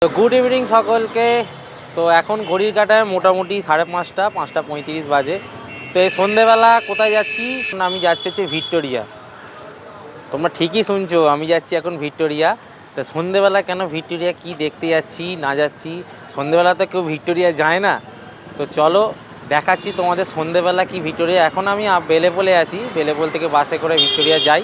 তো good evening সকলকে। তো এখন ঘড়ির কাঁটায় মোটামুটি 5:30, 5:35 বাজে। তো এই সন্ধেবেলা কোথায় যাচ্ছি? আমি যাচ্ছি হচ্ছে ভিক্টোরিয়া। তোমরা ঠিকই শুনছো, আমি যাচ্ছি এখন ভিক্টোরিয়া। তো সন্ধেবেলা কেন ভিক্টোরিয়া, কি দেখতে যাচ্ছি না যাচ্ছি? সন্ধেবেলা তো কেউ ভিক্টোরিয়া যায় না। তো চলো দেখাচ্ছি তোমাদের সন্ধেবেলা কি ভিক্টোরিয়া। এখন আমি বেলেপোলে আছি, বেলেপোল থেকে বাসে করে ভিক্টোরিয়া যাই,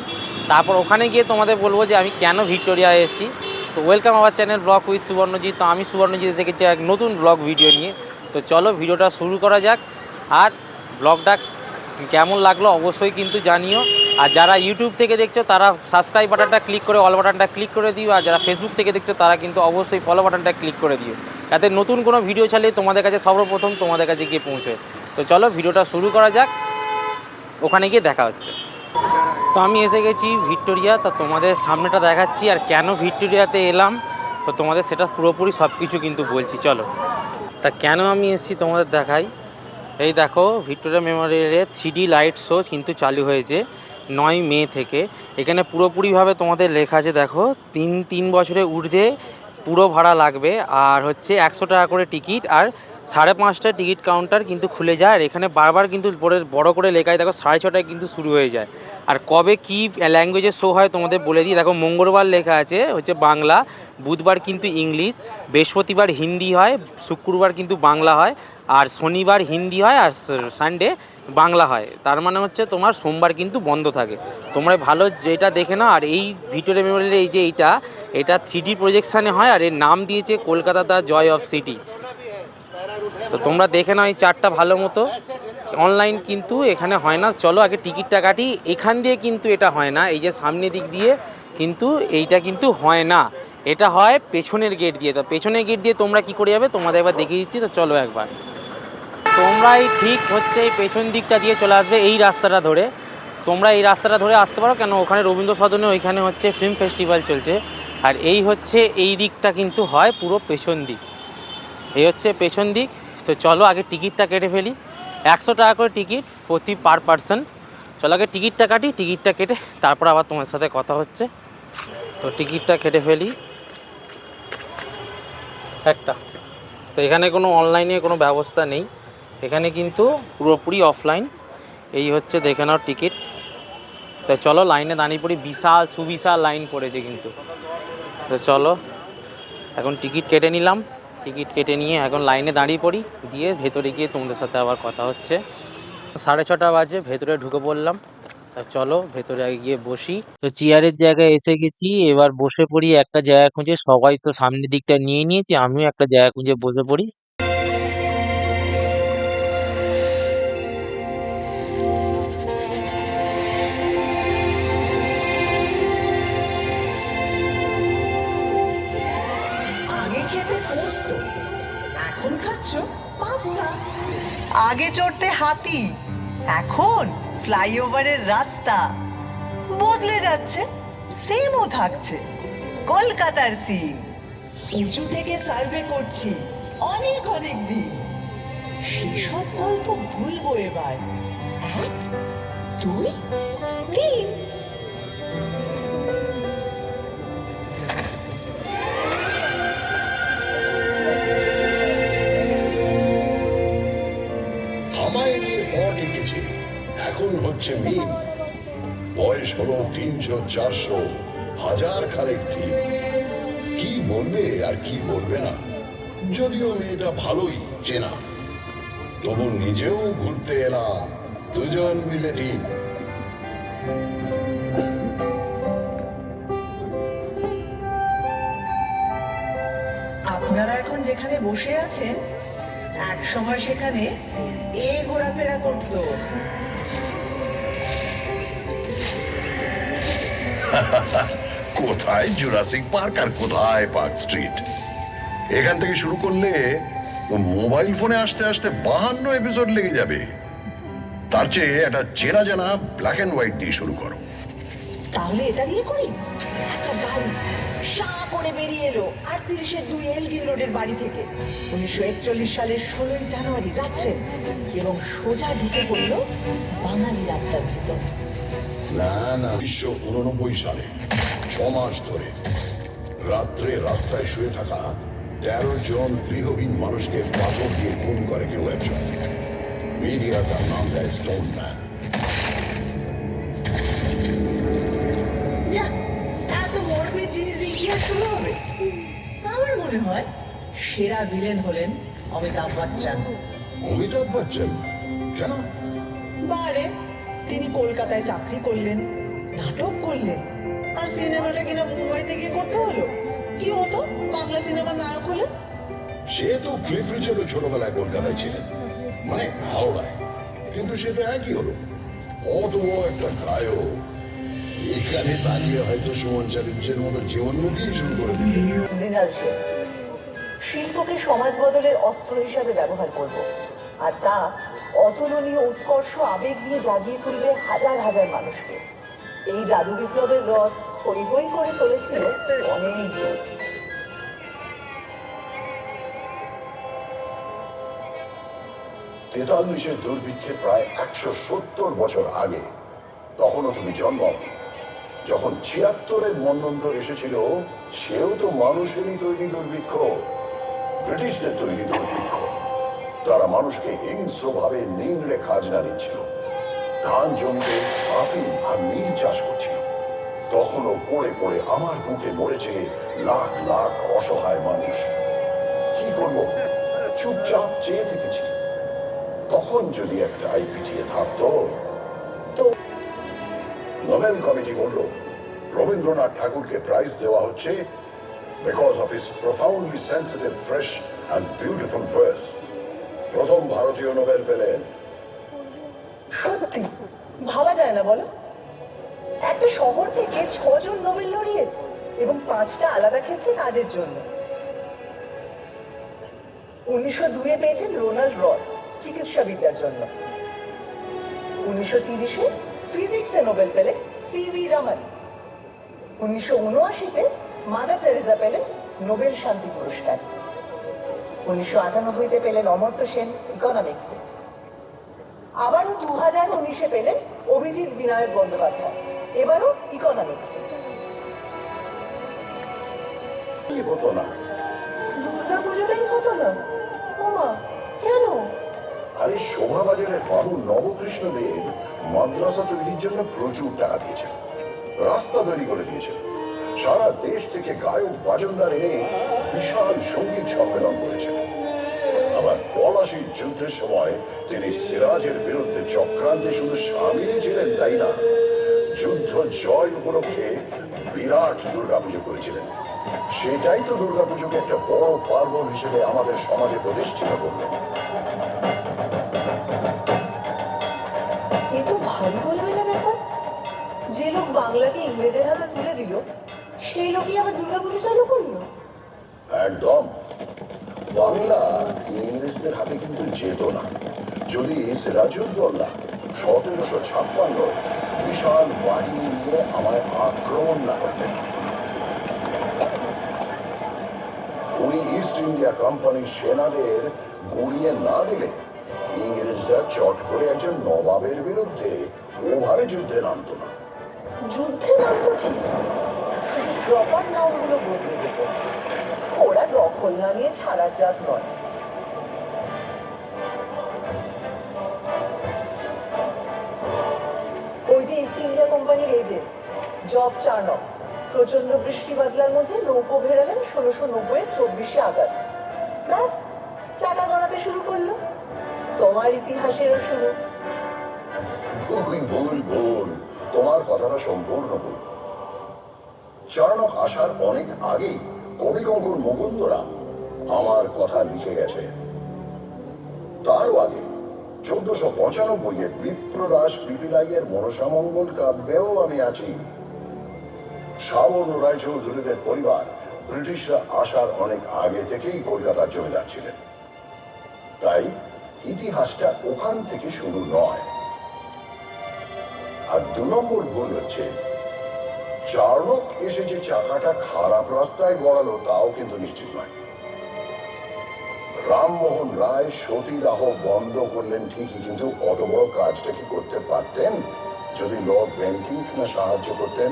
তারপর ওখানে গিয়ে তোমাদের বলবো যে আমি কেন ভিক্টোরিয়া এসেছি। তো welcome our channel blog with Subarnajit. তো আমি সুবর্ণজিৎ এসে গেছি এক নতুন ব্লগ ভিডিও নিয়ে। তো চলো ভিডিওটা শুরু করা যাক। আর ব্লগটা কেমন লাগলো অবশ্যই কিন্তু জানিও। আর যারা ইউটিউব থেকে দেখছো তারা সাবস্ক্রাইব বাটনটা ক্লিক করে অল বাটনটা ক্লিক করে দিও। আর যারা ফেসবুক থেকে দেখছো তারা কিন্তু অবশ্যই ফলো বাটনটা ক্লিক করে দিও, যাতে নতুন কোনো ভিডিও চালিয়ে তোমাদের কাছে সর্বপ্রথম তোমাদের কাছে গিয়ে পৌঁছয়। তো চলো ভিডিওটা শুরু করা যাক, ওখানে গিয়ে দেখা হচ্ছে। তো আমি এসে গেছি ভিক্টোরিয়া। তো তোমাদের সামনেটা দেখাচ্ছি আর কেন ভিক্টোরিয়াতে এলাম, তো তোমাদের সেটা পুরোপুরি সব কিছু কিন্তু বলছি। চলো তা কেন আমি এসেছি তোমাদের দেখাই। এই দেখো ভিক্টোরিয়া মেমোরিয়ালে 3D লাইট শো কিন্তু চালু হয়েছে 9 মে থেকে। এখানে পুরোপুরিভাবে তোমাদের লেখা আছে, দেখো 3 বছরের ঊর্ধ্বে পুরো ভাড়া লাগবে। আর হচ্ছে 100 টাকা করে টিকিট, আর 5:30টায় টিকিট কাউন্টার কিন্তু খুলে যায়। আর এখানে বারবার কিন্তু বড় করে লেখায়, দেখো 6:30টায় কিন্তু শুরু হয়ে যায়। আর কবে কী ল্যাঙ্গুয়েজের শো হয় তোমাদের বলে দিই। দেখো মঙ্গলবার লেখা আছে হচ্ছে বাংলা, বুধবার কিন্তু ইংলিশ, বৃহস্পতিবার হিন্দি হয়, শুক্রবার কিন্তু বাংলা হয়, আর শনিবার হিন্দি হয়, আর সানডে বাংলা হয়। তার মানে হচ্ছে তোমার সোমবার কিন্তু বন্ধ থাকে। তোমরা ভালো যেটা দেখে নাও। আর এই ভিক্টোরিয়া মেমোরিয়ালে এই যে এটা 3D প্রজেকশানে হয়, আর এর নাম দিয়েছে Kolkata the joy of city. তো তোমরা দেখে নাও এই চারটা ভালো মতো। অনলাইন কিন্তু এখানে হয় না। চলো আগে টিকিটটা কাটি। এখান দিয়ে কিন্তু এটা হয় না, এই যে সামনের দিক দিয়ে কিন্তু এইটা কিন্তু হয় না, এটা হয় পেছনের গেট দিয়ে। তো পেছনের গেট দিয়ে তোমরা কি করে যাবে তোমাদের একবার দেখিয়ে দিচ্ছি। তো চলো একবার তোমরা এই ঠিক হচ্ছে এই পেছন দিকটা দিয়ে চলে আসবে এই রাস্তাটা ধরে। তোমরা এই রাস্তাটা ধরে আসতে পারো, কেন ওখানে রবীন্দ্র সদনে ওইখানে হচ্ছে ফিল্ম ফেস্টিভ্যাল চলছে। আর এই হচ্ছে এই দিকটা কিন্তু হয় পুরো পেছন দিক, এই হচ্ছে পেছন দিক। তো চলো আগে টিকিটটা কেটে ফেলি। 100 টাকা করে টিকিট প্রতি পার পারসন। চলো আগে টিকিটটা কাটি, টিকিটটা কেটে তারপর আবার তোমার সাথে কথা হচ্ছে। তো টিকিটটা কেটে ফেলি একটা। তো এখানে কোনো অনলাইনে কোনো ব্যবস্থা নেই, এখানে কিন্তু পুরোপুরি অফলাইন। এই হচ্ছে দেখে নাও টিকিট। তো চলো লাইনে দাঁড়িয়ে পড়ি, বিশাল সুবিশাল লাইন পড়েছে কিন্তু। তো চলো এখন টিকিট কেটে নিলাম, টিকিট কেটে নিয়ে এখন লাইনে দাঁড়িয়ে পড়ি, দিয়ে ভেতরে গিয়ে তোমাদের সাথে আবার কথা হচ্ছে। 6:30 বাজে, ভেতরে ঢুকে পড়লাম। চলো ভেতরে আগে গিয়ে বসি। তো চেয়ারের জায়গায় এসে গেছি, এবার বসে পড়ি একটা জায়গা খুঁজে। সবাই তো সামনের দিকটা নিয়ে নিয়েছি, আমিও একটা জায়গা খুঁজে বসে পড়ি। আগে খেতে পোস্ত, এখন খাচ্ছ পাস্তা। আগে চড়তে হাতি, এখন ফ্লাইওভারের রাস্তা। বদলে যাচ্ছে, সেমও থাকছে কলকাতার সিন। উঁচু থেকে সার্ভে করছি অনেক অনেক দিন। সেসব গল্প ভুলবো এবার। 1, 2, 3। আমায় নিয়ে পট এঁকেছে, এখন হচ্ছে মিন। বয়স হলো 300, 400, হাজার খানেক থিম। কি বলবে আর কি বলবে না, যদিও মেয়েটা ভালোই চেনা। তবু নিজেও ঘুরতে এলাম, দুজন মিলে দিন। আপনারা এখন যেখানে বসে আছেন, এক সময় সেখানে এ ঘোরাফেরা করতো। কোথায় জুরাসিক পার্ক আর কোথায় পার্ক স্ট্রিট। এখান থেকে শুরু করলে মোবাইল ফোনে আসতে আসতে 52 এপিসোড লেগে যাবে। তার চেয়ে একটা চেনা জানা ব্ল্যাক অ্যান্ড হোয়াইট দিয়ে শুরু করো। তাহলে এটা দিয়ে করি। একটা গাড়ি সা করে বেরিয়ে এলো 38-2 এলগিন রোডের বাড়ি থেকে 1941 সালের 16ই জানুয়ারি রাত্রে, এবং সোজা ঢুকে পড়ল বাঙালি রাস্তার ভিতর। না না, 1989 সালে 6 মাস ধরে রাত্রে রাস্তায় শুয়ে থাকা 13 জন গৃহহীন মানুষকে পাথর দিয়ে খুন করে কেউ একজন। মিডিয়া তার নাম দেয় স্টোন ম্যান। যা, এত মর্বিড জিনিস দিয়ে ইতিহাস শুরু হবে? আমার মনে হয় সেরা ভিলেন হলেন অমিতাভ বচ্চন। অমিতাভ বচ্চন? কেন? বারে, তিনি কলকাতায় চাকরি করলেন, নাটক করলেন, আর সিনেমাটা কিনা মুম্বাইতে গিয়ে করতে হলো। কি হতো বাংলা সিনেমার নায়ক হলে? সে তো ক্লিফ রিচার্ডও ছোটবেলায় কলকাতায় ছিলেন, মানে হাওড়ায়, কিন্তু সে তো একই হলো। অত বড় একটা গায়ক এখানে তাকিয়ে হয়তো সুমন চাটুর্যের মতো জীবনমুখী শুরু করে দিতেন। মৃণাল সেন, শিল্পকে সমাজ বদলের অস্ত্র হিসাবে ব্যবহার করব, আর তা অতুলনীয় উৎকর্ষ আবেগ দিয়ে জাগিয়ে তুলবে হাজার হাজার মানুষকে। এই জাদু বিপ্লবের রথ হই হই করে চলেছিল অনেক দূর। 43-এর দুর্ভিক্ষে প্রায় 170 বছর আগে, তখনও তুমি জন্মাওনি। যখন 76-এর মন্বন্তর এসেছিল, সেও তো মানুষেরই তৈরি দুর্ভিক্ষ, ব্রিটিশদের তৈরি দুর্ভিক্ষ। তারা মানুষকে হিংস্রভাবে নিংড়ে খাজনা দিচ্ছিল, ধান জমিতে আফিম আর নীল চাষ করছিল। তখনও পড়ে পড়ে আমার বুকে মরেছে লাখ লাখ অসহায় মানুষ। কি করব? চুপচাপ চেয়ে থেকেছি। তখন যদি একটা আই পিটিয়ে থাকতো। তো নোবেল কমিটি বলল রবীন্দ্রনাথ ঠাকুরকে প্রাইজ দেওয়া হচ্ছে because of his profoundly sensitive, fresh and beautiful verse. প্রথম ভারতীয় নোবেল পেলেন। সত্যি ভাবা যায় না, বলো? একটা শহর থেকে 6 জন নোবেল লরিয়েট, এবং 5টা আলাদা ক্ষেত্রে কাজের জন্য। 1902-এ পেয়েছেন রোনাল্ড রস চিকিৎসাবিদ্যার জন্য। 1930-এ ফিজিক্সে নোবেল পেলেন সিভি রমন। 1979-তে মাদার টেরেসা পেলেন নোবেল শান্তি পুরস্কার। 1998-তে পেলেন অমর্ত্য সেন ইকোনমিক্সে। আবারও 2019-এ পেলেন অভিজিৎ বিনায়ক বন্দ্যোপাধ্যায়, এবারও ইকোনমিক্সে। কি হতো না? দুর্গা পুজোটাই হতো না? ওমা, কেন? আরে শোভাবাজারের বাবু নবকৃষ্ণদেব মাদ্রাসা তৈরির জন্য প্রচুর টাকা দিয়েছেন, রাস্তা তৈরি করে দিয়েছেন, সারা দেশ থেকে গায়ক বাজনদার এনে বিশাল সঙ্গীত সম্মেলন করেছেন। আবার পলাশির যুদ্ধের সময় তিনি সিরাজের বিরুদ্ধে চক্রান্তে শুধু সামিল ছিলেন তাই না, যুদ্ধ জয় উপলক্ষে বিরাট দুর্গাপুজো করেছিলেন। সেটাই তো দুর্গাপুজোকে একটা বড় পার্বণ হিসেবে আমাদের সমাজে প্রতিষ্ঠিত করলেন। এ তো ভারী বলবে না ব্যাপার। যে লোক বাংলাকে ইংরেজের হাতে তুলে দিল, সেই লোকই আবার দুর্গাপুজো চালু করলো। একদম। বাংলা ইংরেজদের হাতে কিন্তু যেত না যদি সিরাজউদ্দৌলা 1756 বিশাল বাহিনী নিয়ে আমায় আক্রমণ না করতেন। উনি ইস্ট ইন্ডিয়া কোম্পানির সেনাদের গুড়িয়ে না দিলে ইংরেজরা চট করে একজন নবাবের বিরুদ্ধে ওভাবে যুদ্ধে নামতো না। যুদ্ধে নামতো ঠিক, শুধু প্রপার নামগুলো বদলে যেত। ওরা দখল না নিয়ে ছাড়ার জাত নয়। ওই যে ইস্ট ইন্ডিয়া কোম্পানির এজেন্ট জব চার্নক প্রচন্ড বৃষ্টি বাদলার মধ্যে নৌকো ভেড়ালেন 1690-এর 24শে আগস্ট। ব্যাস, চাকা গড়াতে শুরু করলো। তোমার ইতিহাসেরও শুরু। ভুল ভুল ভুল, তোমার কথাটা সম্পূর্ণ ভুল। চার্নক আসার অনেক আগেই কবিকঙ্কুর মুকুন্দরাম আমার কথা লিখে গেছে। তারও আগে 1495-এ বিপ্রদাস পিপিলাইয়ের মনসামঙ্গল কাব্যেও আমি আছি। শ্রাবণ রায়চৌধুরীদের পরিবার ব্রিটিশরা আসার অনেক আগে থেকেই কলকাতার জমিদার ছিলেন, তাই ইতিহাসটা ওখান থেকে শুরু নয়। আর 2 নম্বর ভুল হচ্ছে, চার্নক এসে যে চাকাটা খারাপ রাস্তায় গড়ালো তাও কিন্তু নিশ্চিত নয়। রামমোহন রায় সতীদাহ বন্ধ করলেন ঠিকই, কিন্তু অত বড় কাজটা কি করতে পারতেন যদি লর্ড বেন্টিঙ্ক না সাহায্য করতেন?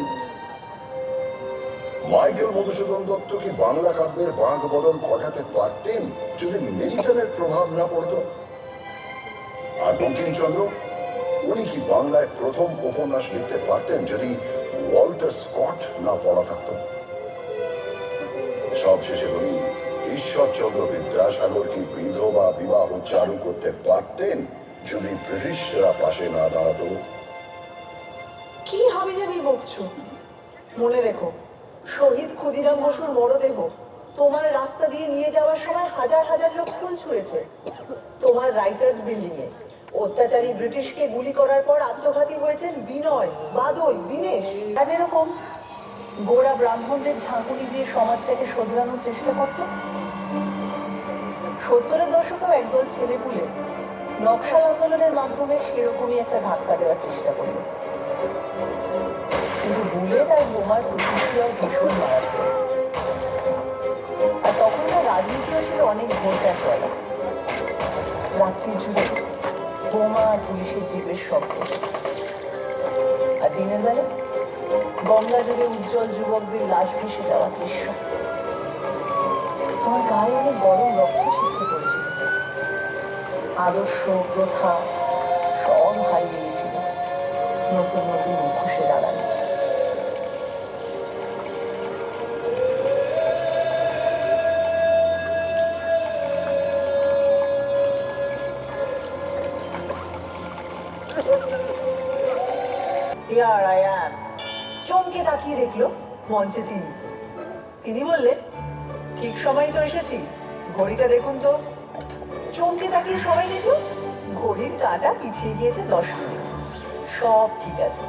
মাইকেল মধুসূদন দত্ত কি বাংলা কাব্যের বাঁক বদল ঘটাতে পারতেন যদি মিল্টনের প্রভাব না পড়তো? আর বঙ্কিমচন্দ্র, উনি কি বাংলায় প্রথম উপন্যাস লিখতে পারতেন যদি ওয়াল্টার স্কট না পড়া থাকতো? সব শেষে বলি, ঈশ্বরচন্দ্র বিদ্যাসাগর কি বিধবা বিবাহ চালু করতে পারতেন যদি ব্রিটিশরা পাশে না দাঁড়াতো? কি হবে যাবি বকছো? মনে রেখো, শহীদ ক্ষুদিরাম বসুর মরদেহ তোমার রাস্তা দিয়ে নিয়ে যাওয়ার সময় হাজার হাজার লোক ফুল ছুঁড়েছে। তোমার রাইটার্স বিল্ডিং এ অত্যাচারী ব্রিটিশকে গুলি করার পর আত্মঘাতী হয়েছেন বিনয়, বাদল, দীনেশ। আজ এরকম গোড়া ব্রাহ্মণদের ঝাঁকুনি দিয়ে সমাজটাকে শোধরানোর চেষ্টা করত। 70-এর দশকেও একদল ছেলেপুলে নকশাল আন্দোলনের মাধ্যমে সেরকমই একটা ধাক্কা দেওয়ার চেষ্টা করলো, কিন্তু বুলেট আর বোমার প্রতিক্রিয়া ভীষণ মারাত্মক। আর তখনকার রাজনীতিও ছিল অনেক ভোটাচলা। রাত্রির জুড়ে বোমা আর পুলিশের জিপের শব্দ, আর দিনের বেলা গঙ্গা জুড়ে উজ্জ্বল যুবকদের লাশ ভেসে যাওয়া দৃশ্য। তোমার গায়ে অনেক গরম রক্ত সিদ্ধ করেছিল। আদর্শ, প্রথা সব হারিয়ে গেছিল নতুন নতুন মুখোশের আড়ালে। চমকে তাকিয়ে দেখলো মঞ্চে তিনি বললেন, ঠিক সময় তো এসেছি, ঘড়িটা দেখুন তো। চমকে তাকিয়ে সবাই দেখলো ঘড়ির কাঁটা পিছিয়ে গিয়েছে 10 মিনিট। সব ঠিক আছে।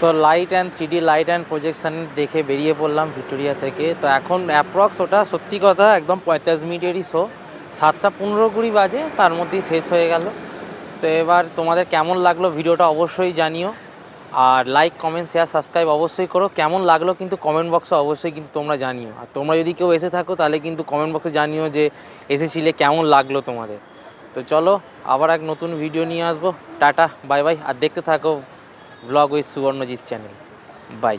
তো light and 3D light and projection দেখে বেরিয়ে পড়লাম ভিক্টোরিয়া থেকে। তো এখন অ্যাপ্রক্স ওটা সত্যি কথা একদম 45 মিনিটেরই শো, 7:15-20 বাজে, তার মধ্যেই শেষ হয়ে গেল। তো এবার তোমাদের কেমন লাগলো ভিডিওটা অবশ্যই জানিও, আর লাইক, কমেন্ট, শেয়ার, সাবস্ক্রাইব অবশ্যই করো। কেমন লাগলো কিন্তু কমেন্ট বক্সে অবশ্যই কিন্তু তোমরা জানিও। আর তোমরা যদি কেউ এসে থাকো তাহলে কিন্তু কমেন্ট বক্সে জানিও যে এসেছিলে, কেমন লাগলো তোমাদের। তো চলো আবার এক নতুন ভিডিও নিয়ে আসবো। টাটা, বাই বাই, আর দেখতে থাকো ব্লগ উইথ সুবর্ণজিৎ চ্যানেল। বাই।